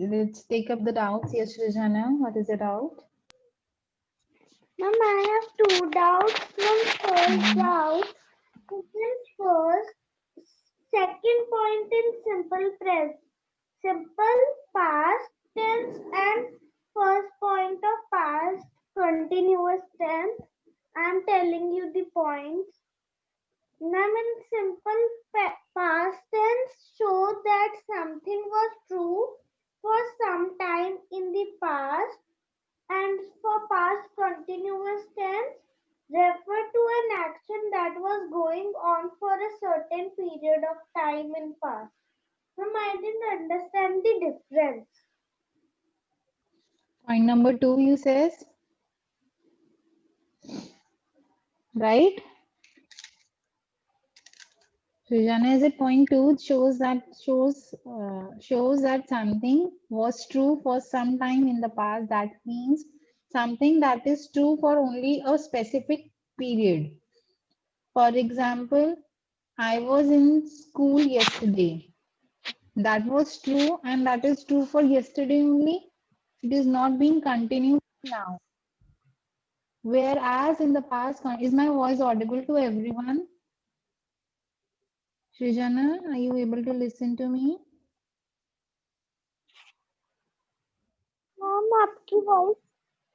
let's take up the doubts. Yes, Srijana, what is the doubt? Ma'am, I have two doubts. Ma'am, first Mhm. doubt. First, second point in simple past tense and first point of past continuous tense. I'm telling you the points. Ma'am, in simple past tense show that something was true for some time in the past, and for past continuous tense refer to an action that was going on for a certain period of time in past. Ma'am, I didn't understand the difference. Point number two, you says, right? Srijana, is it point two? It shows that something was true for some time in the past. That means something that is true for only a specific period. For example, I was in school yesterday. That was true, and that is true for yesterday only. It is not being continued now. Whereas in the past, is my voice audible to everyone? Srijana, are you able to listen to me? Ma'am, आपकी voice,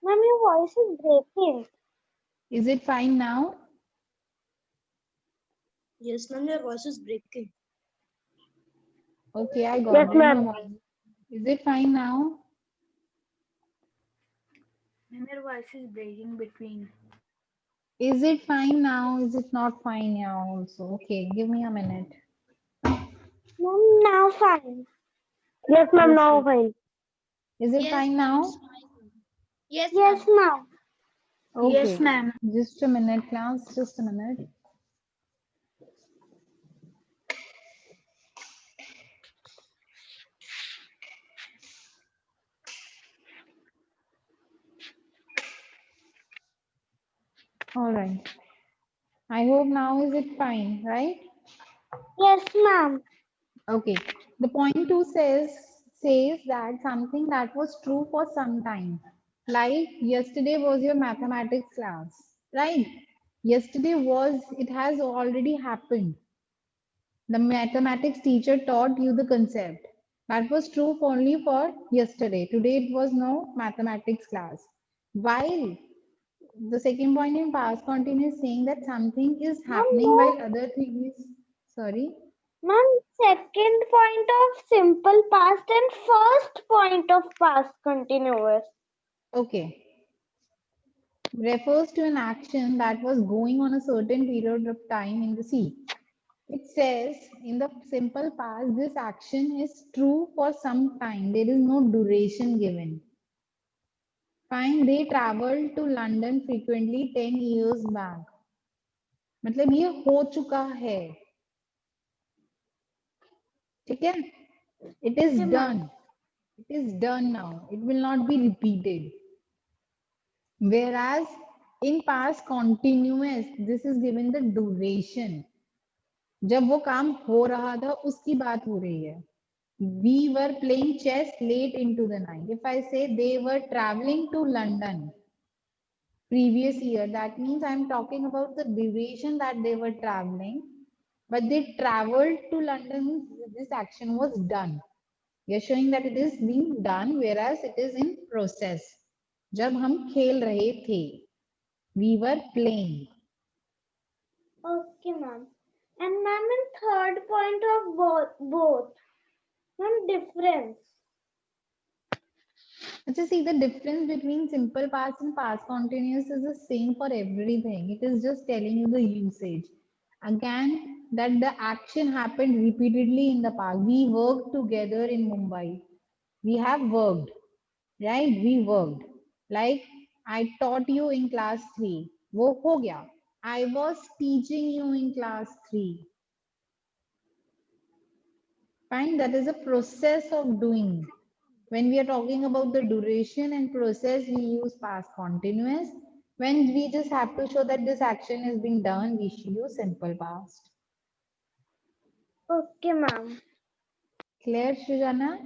ma'am, your voice is breaking. Is it fine now? Yes, ma'am, your voice is breaking. Okay, I got Yes, that. ma'am. No worries. Is it fine now? Ma'am, your voice is breaking between. Is it fine now? Is it not fine now also? Okay, give me a minute. Ma'am, now fine. Yes, ma'am, now Okay. fine. Is it Yes, fine ma'am, now? it's fine. Yes, Yes, ma'am. ma'am. Yes, Okay. ma'am. Just a minute, class. Just a minute. All right. I hope now is it fine, right? Yes, ma'am. Okay. The point two says that something that was true for some time. Like yesterday was your mathematics class, right? Yesterday was, it has already happened. The mathematics teacher taught you the concept. That was true only for yesterday. Today it was no mathematics class. While the second point in past continuous saying that something is Ma'am, happening while no. other thing is sorry. Ma'am, second point of simple past and first point of past continuous. Okay. Refers to an action that was going on a certain period of time in the sea. It says in the simple past, this action is true for some time. There is no duration given. Fine, they traveled to London frequently 10 years back. मतलब ये हो चुका है. ठीक है? It is Okay, ma'am. done. It is done now. It will not be repeated. Whereas in past continuous, this is given the duration. जब वो काम हो रहा था उसकी बात हो रही है. We were playing chess late into the night. If I say they were traveling to London previous year, that means I'm talking about the duration that they were traveling. But they traveled to London, this action was done. We are showing that it is being done, whereas it is in process. जब हम खेल रहे थे, we were playing. Okay, ma'am. And ma'am, in third point of both. Ma'am, difference. Let's see the difference between simple past and past continuous is the same for everything. It is just telling you the usage. Again, that the action happened repeatedly in the past. We worked together in Mumbai. We have worked, right? We worked. Like I taught you in class 3. वो हो गया. I was teaching you in class 3. Fine, that is a process of doing. When we are talking about the duration and process, we use past continuous. When we just have to show that this action is being done, we should use simple past. Okay, ma'am. Clear, Sujana?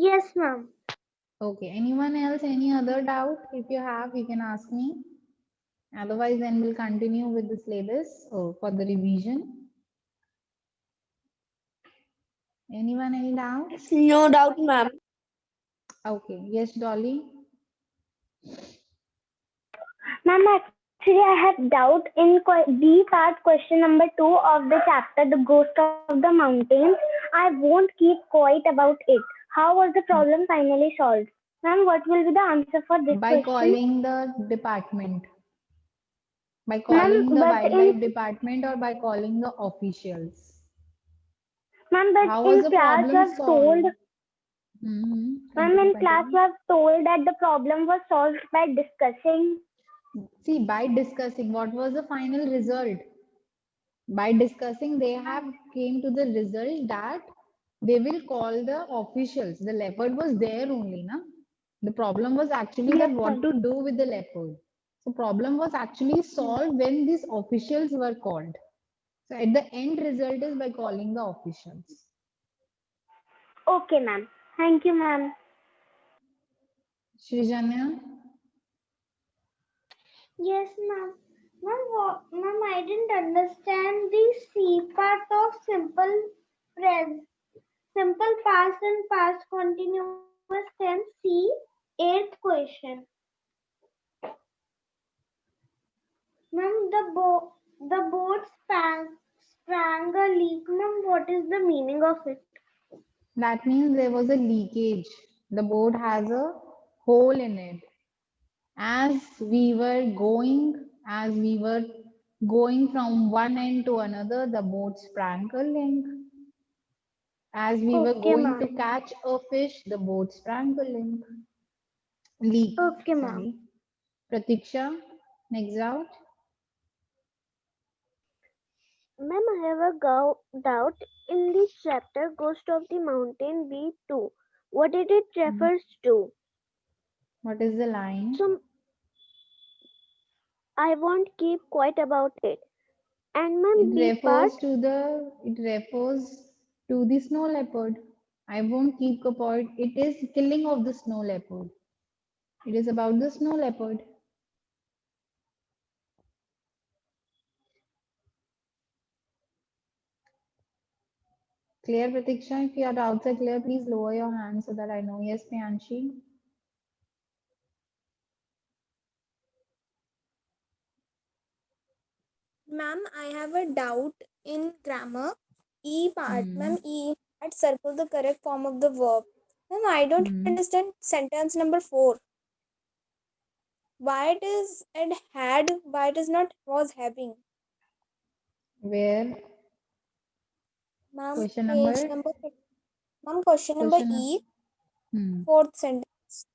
Yes, ma'am. Okay, anyone else, any other doubt? If you have, you can ask me. Otherwise, then we'll continue with the syllabus for the revision. Anyone, any doubts? No doubt, ma'am. Okay, yes, Dolly. Ma'am, actually, I have doubt in B part question number 2 of the chapter, The Ghost of the Mountains. I won't keep quiet about it. How was the problem finally solved? Ma'am, what will be the answer for this By question? calling the department. By Ma'am, calling the but in wildlife department or by calling the officials. ma'am, but How was in the class you problem have told, solved? ma'am, Continue, in class continue. you have told that the problem was solved by discussing. See, by discussing, what was the final result? By discussing, they have came to the result that they will call the officials. The leopard was there only, na? The problem was actually that Yes, what ma'am. to do with the leopard. So problem was actually solved when these officials were called. So at the end result is by calling the officials. Okay, ma'am. Thank you, ma'am. Srijanya, Yes, ma'am. Ma'am, I didn't understand the C part of simple past and past continuous tense. C, eighth question. Ma'am, the boat sprang a leak. Ma'am, what is the meaning of it? that means there was a leakage. The boat has a hole in it. As we were going from one end to another, the boat sprang a leak. As we were Okay, going to ma'am. catch a fish, the boat sprang a leak. Leak, Okay, ma'am. sorry. Pratiksha, next out. Ma'am, I have a doubt in this chapter, Ghost of the Mountain B2. What did it refers to? What is the line? So I won't keep quiet about it. And ma'am, B part. It refers to the snow leopard. I won't keep quiet. It is killing of the snow leopard. It is about the snow leopard. Clear, Pratiksha? If your doubts are clear, please lower your hand so that I know. Yes, Priyanshi. Ma'am, I have a doubt in grammar. E part, Hmm. ma'am, E part circle the correct form of the verb. Ma'am, I don't Hmm. understand sentence number 4. Why it is and had, why it is not was having. Where? Ma'am, Question page number? number, ma'am, question number Question. E, Hmm. fourth sentence.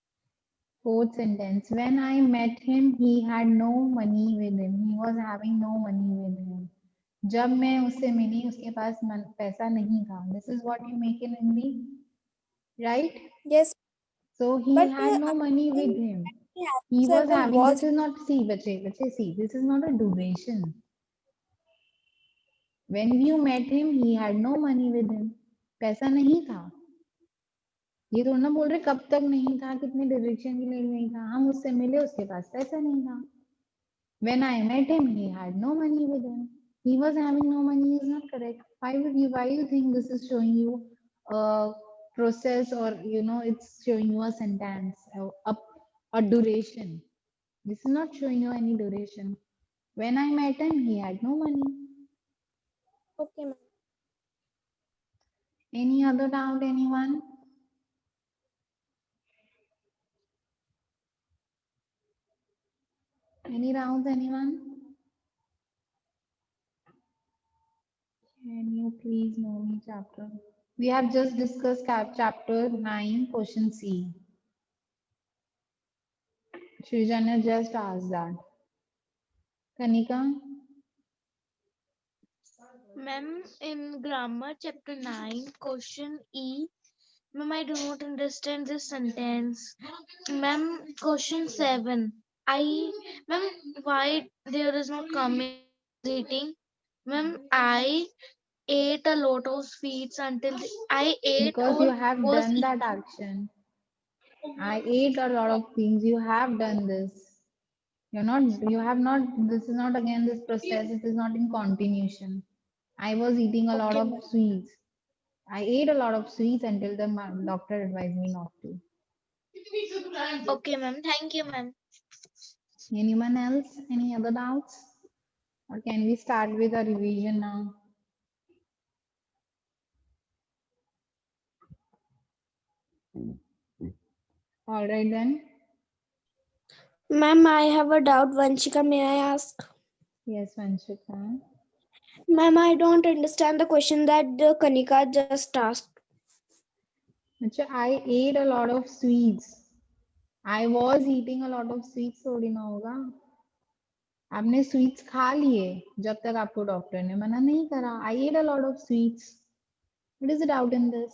Fourth sentence. When I met him, he had no money with him. He was having no money with him. जब मैं उससे मिली उसके पास पैसा नहीं था. This is what you make in Hindi, right? Yes, So he but had no I money with think him. the have He was circle having. This was. is not, see, see. This is not a duration. When you met him, he had no money with him. पैसा नहीं था. ये थोड़ा ना बोल रहे कब तक नहीं था, कितने डायरेक्शन के लिए नहीं था. हम उससे मिले, उसके पास पैसा नहीं था. When I met him, he had no money with him. He was having no money is not correct. Why you think this is showing you a process, or it's showing you a sentence, a duration. This is not showing you any duration. When I met him, he had no money. Okay, ma'am. Any other doubt, anyone? Any doubts, anyone? Can you please know me chapter? We have just discussed chapter 9, question C. Srijanya just asked that. Kanika? Ma'am, in grammar chapter 9, question E. Ma'am, I do not understand this sentence. Ma'am, question 7. Ma'am, why there is no coming eating? Ma'am, I ate a lot of sweets until I ate Because or you have was done that action. I ate a lot of things. You have done this. You have not, this is not again this process. It is not in continuation. I was eating a lot okay, of ma'am. sweets. I ate a lot of sweets until the doctor advised me not to. Okay, ma'am. Thank you, ma'am. Anyone else? Any other doubts? Or can we start with a revision now? All right then. Ma'am, I have a doubt. Vanshika, may I ask? Yes, Vanshika. Ma'am, I don't understand the question that Kanika just asked. Acha, I ate a lot of sweets. I was eating a lot of sweets थोड़ी ना होगा. आपने sweets खा लिए जब तक आपको doctor ने मना नहीं करा. I ate a lot of sweets. What is the doubt in this?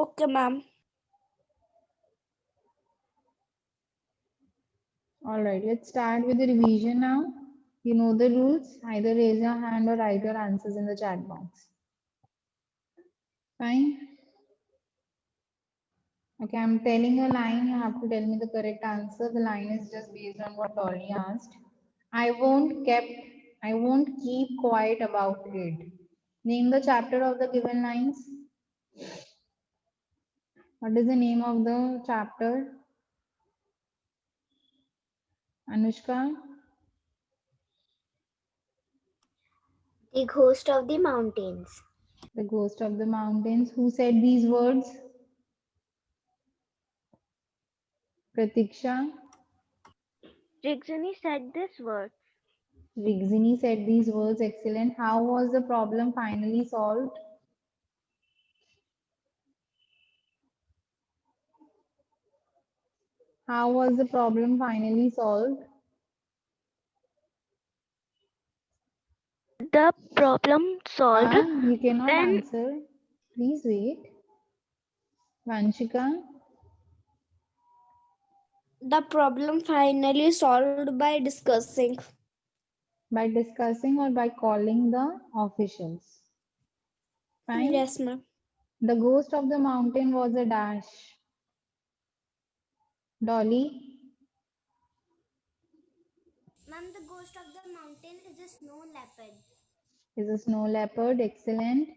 Okay, ma'am. All right, let's start with the revision now. You know the rules. Either raise your hand or write your answers in the chat box. Fine. Okay, I'm telling a line. You have to tell me the correct answer. The line is just based on what Dolly asked. I won't keep quiet about it. Name the chapter of the given lines. What is the name of the chapter? Anushka? The Ghost of the Mountains. The Ghost of the Mountains. Who said these words? Pratiksha? Rigzini said this word. Rigzini said these words. Excellent. How was the problem finally solved? How was the problem finally solved? The problem solved. You cannot Then answer. Please wait. Vanshika? The problem finally solved by discussing. By discussing or by calling the officials. Fine. Yes, ma'am. The ghost of the mountain was a dash. Dolly? Ma'am, the ghost of the mountain is a snow leopard. Is a snow leopard. Excellent.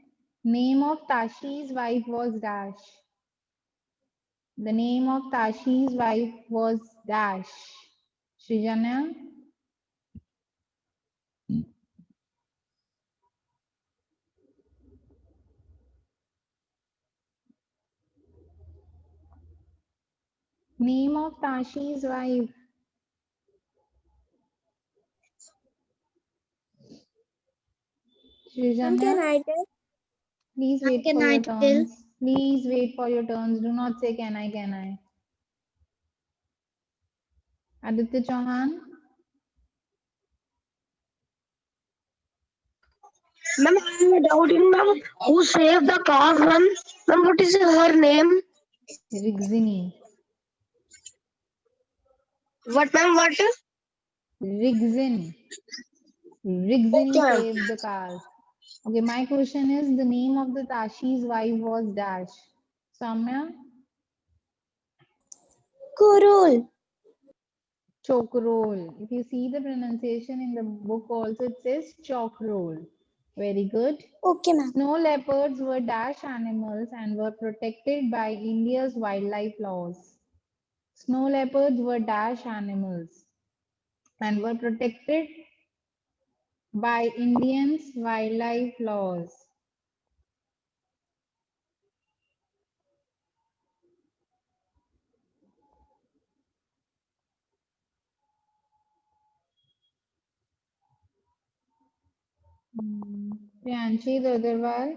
Name of Tashi's wife was dash. The name of Tashi's wife was dash. Srijanya? Name of Tashi's wife. Ma'am, can Srijanya? I tell? Please wait Can for I your tell? turns. Please wait for your turns. Do not say can I, can I. Aditya Chauhan? Ma'am, I have a doubt in ma'am. Who saved the car, ma'am? Ma'am, what is her name? Rigzini. What, ma'am? What? Rigzin. Rigzini Okay, ma'am. saved the cars. Okay, my question is the name of the Tashi's wife was dash. Samya? Kurul. Chokrol. If you see the pronunciation in the book also it says chokrol. Very good. Okay, ma'am. Snow leopards were dash animals and were protected by India's wildlife laws. Snow leopards were dash animals and were protected by Indians' wildlife laws. Priyanshi Dodarwal,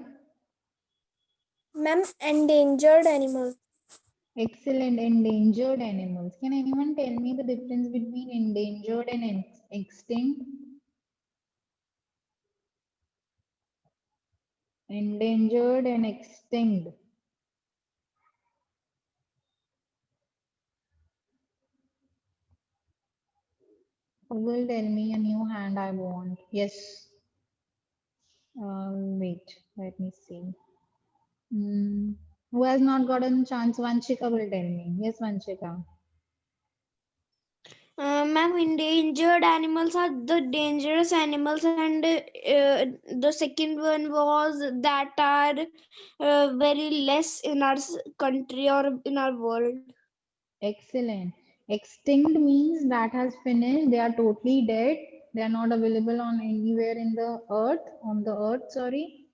Ma'am, endangered animals. excellent. Endangered animals. Can anyone tell me the difference between endangered and extinct? Endangered and extinct. Who will tell me a new hand I want? Yes. Wait, let me see. Who has not gotten a chance? Vanshika will tell me. Yes, Vanshika. Ma'am, endangered animals are the dangerous animals, and the second one was that are very less in our country or in our world. Excellent. Extinct means that has finished. They are totally dead. They are not available on anywhere in the earth, on the earth, sorry.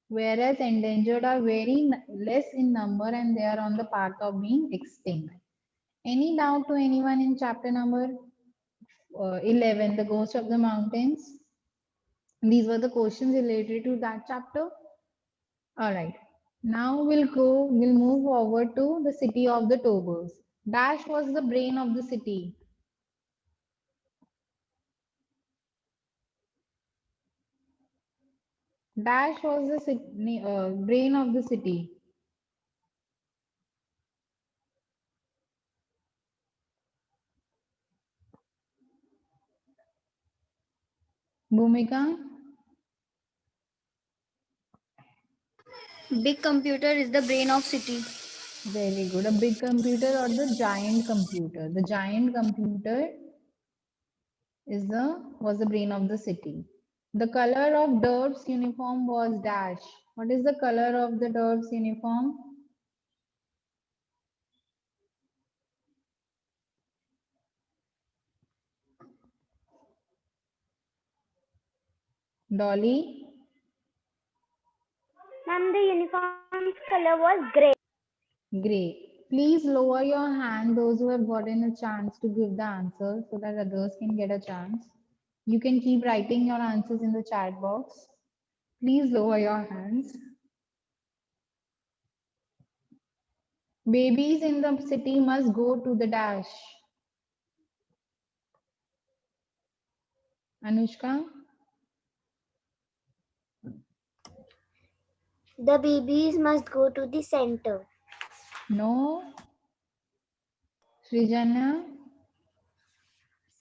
Whereas endangered are very less in number and they are on the path of being extinct. Any doubt to anyone in chapter number 11, The Ghost of the Mountains? These were the questions related to that chapter. All right. Now we'll move forward to the city of the Tobos. Dash was the brain of the city. Dash was the brain of the city. Bhumika? Big computer is the brain of city. Very good. A big computer or the giant computer. The giant computer was the brain of the city. The color of Dirt's uniform was dash. What is the color of the Dirt's uniform? Dolly? Ma'am, the uniform's color was grey. Gray. Please lower your hand, those who have gotten a chance to give the answer so that others can get a chance. You can keep writing your answers in the chat box. Please lower your hands. Babies in the city must go to the dash. Anushka? The babies must go to the center. No. Srijanya?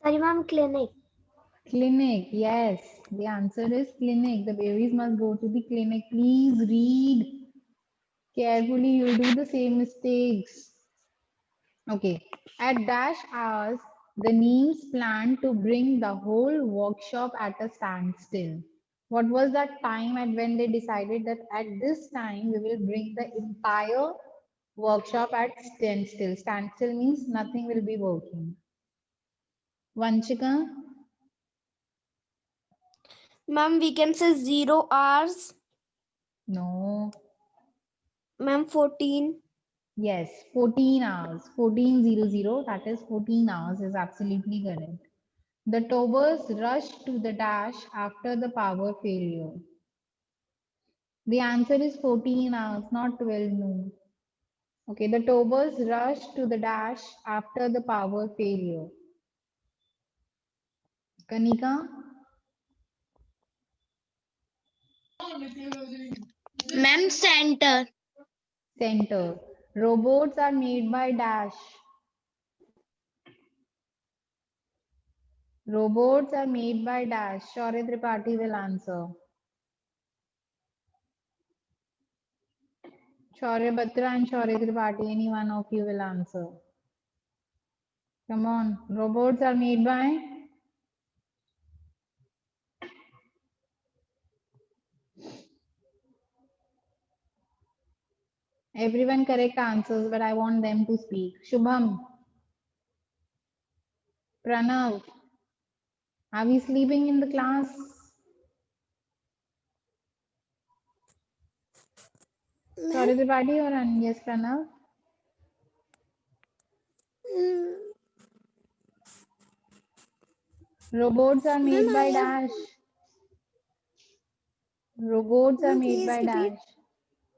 Sorry, ma'am, clinic. Clinic. Yes. The answer is clinic. The babies must go to the clinic. Please read carefully. You'll do the same mistakes. Okay. At dash hours, the Neems planned to bring the whole workshop at a standstill. What was that time at when they decided that at this time we will bring the entire workshop at standstill? Standstill means nothing will be working. Vanchika? Ma'am, we can say 0 hours. No. Ma'am, 14. Yes, 14 hours. 1400, that is 14 hours is absolutely correct. The Tobers rushed to the dash after the power failure. The answer is 14 hours, not 12 noon. Okay, the Tobers rushed to the dash after the power failure. Kanika? Ma'am, center. Center. Robots are made by dash. Robots are made by dash. Shaurya Tripathi will answer. Shaurya Batra and Shaurya Tripathi, any one of you will answer. Come on. Robots are made by? Everyone correct answers, but I want them to speak. Shubham. Pranav. Are we sleeping in the class? Shaurya Tripathi or yes, Pranav? Robots are made by dash. Robots are made by dash.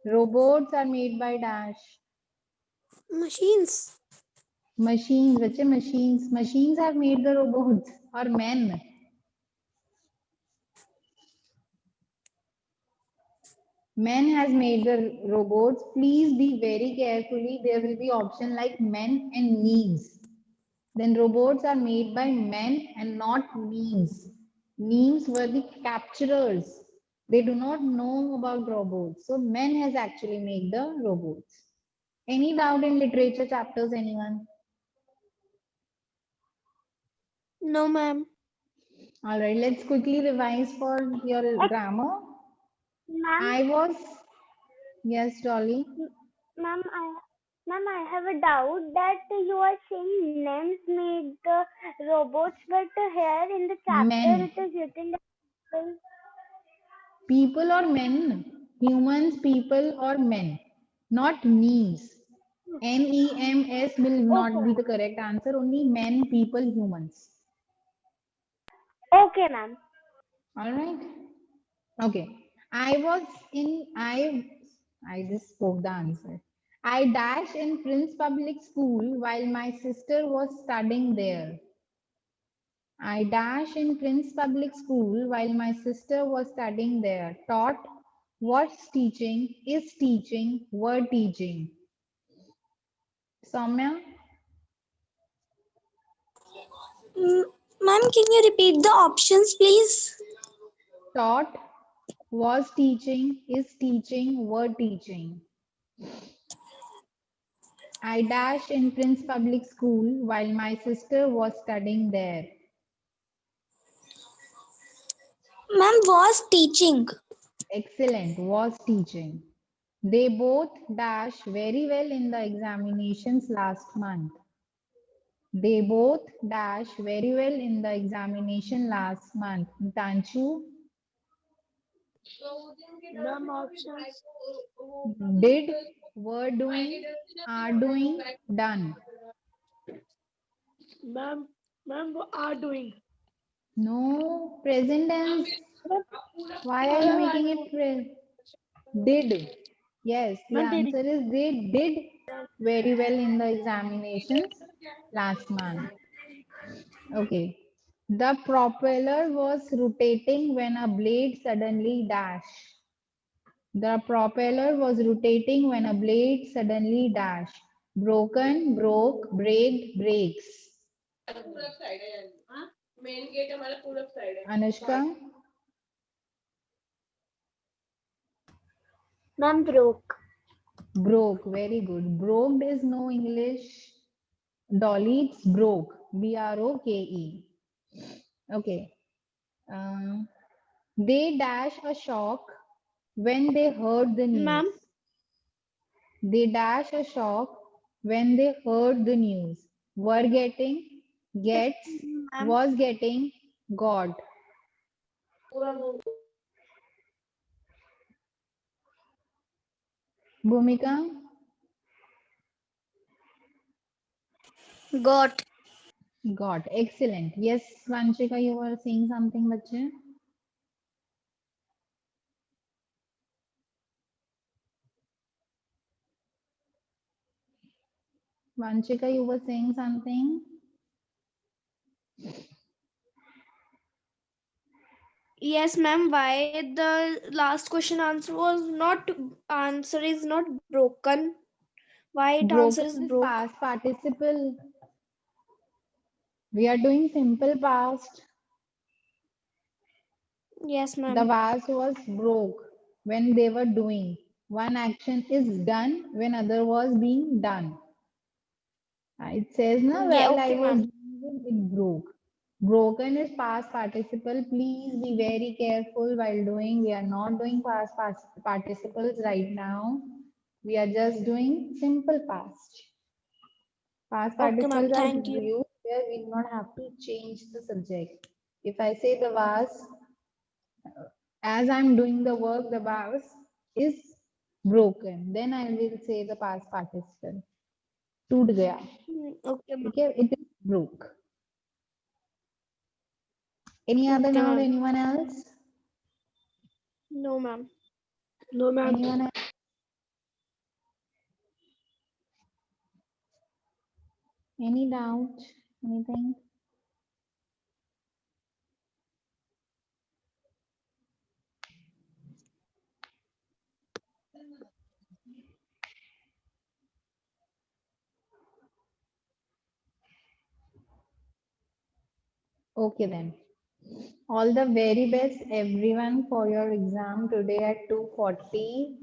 Robots are made by dash. Machines. Machines, bache, machines. Machines have made the robots or men. Men has made the robots. Please be very carefully. There will be option like men and memes. Then robots are made by men and not memes. Memes were the capturers. They do not know about robots. So men has actually made the robots. Any doubt in literature chapters, anyone? No, ma'am. All right, let's quickly revise for your grammar. I Ma'am, was, yes, Dolly. ma'am, I have a doubt that you are saying names made the robots, but here in the chapter Men. it is written that People or men? Humans, people or men? Not memes. NEMS will not okay, be the correct answer. Only men, people, humans. okay, ma'am. All right. Okay. I just spoke the answer. I dashed in Prince Public School while my sister was studying there. I dashed in Prince Public School while my sister was studying there. Taught, was teaching, is teaching, were teaching. Soumya, Ma'am, can you repeat the options, please? taught, was teaching, is teaching, were teaching. I dashed in Prince Public School while my sister was studying there. Ma'am, was teaching. Excellent, was teaching. They both dashed very well in the examinations last month. They both dashed very well in the examination last month. Tanchu, Ma'am, options. did, were doing, are doing, done. Ma'am, are doing. No, present tense. Why are you making it did? Yes, the Ma'am, did. answer is they did very well in the examinations last month. Okay. The propeller was rotating when a blade suddenly dashed. The propeller was rotating when a blade suddenly dashed. Broken, broke, braked, breaks. Anushka, Ma'am, broke. broke. Very good. Broke is no English. Dolly, it's broke. BROKE. Okay. Um, they dash a shock when they heard the news. Ma'am, They dash a shock when they heard the news. Were getting, gets, ma'am, was getting, got. Bhumika, Got. got. Excellent. Yes, Vanchika, you were saying something, bache? Vanchika, you were saying something? yes, ma'am. Why the last question answer is not broken? Why it answer Broken is is broke? past participle. We are doing simple past. Yes, The ma'am. vase was broke when they were doing. One action is done when other was being done. It says, na, Yeah, while I okay, was ma'am. doing it, it broke. Broken is past participle. Please be very careful while doing. We are not doing past participles right now. We are just doing simple past. Past Okay, ma'am. participles are Thank you. used where we do not have to change the subject. If I say the vase, as I'm doing the work, the vase is broken. Then I will say the past participle. टूट गया. Okay, ma'am. ठीक है? It is broke. Any other Okay, noun? ma'am. Anyone else? No, ma'am. No, ma'am. Anyone else? Any doubt? Anything? Okay then. All the very best, everyone, for your exam today at 2:40.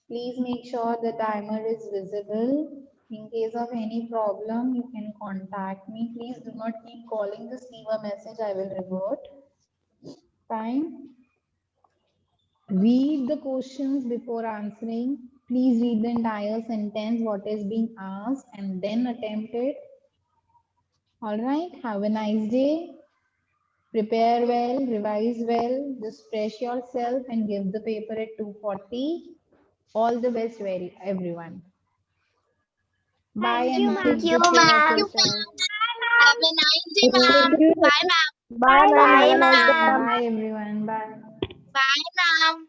Please make sure the timer is visible. In case of any problem, you can contact me. Please do not keep calling. Just leave a message. I will revert. Fine. Read the questions before answering. Please read the entire sentence, what is being asked, and then attempt it. All right. Have a nice day. Prepare well, revise well, just fresh yourself and give the paper at 2:40. All the best, everyone. Bye Thank and you, take ma'am. good care of yourself. Have a nice day, ma'am. Bye, ma'am. Bye, ma'am. Bye, Have a nice day, ma'am. ma'am. Bye, everyone. Bye. Bye, ma'am.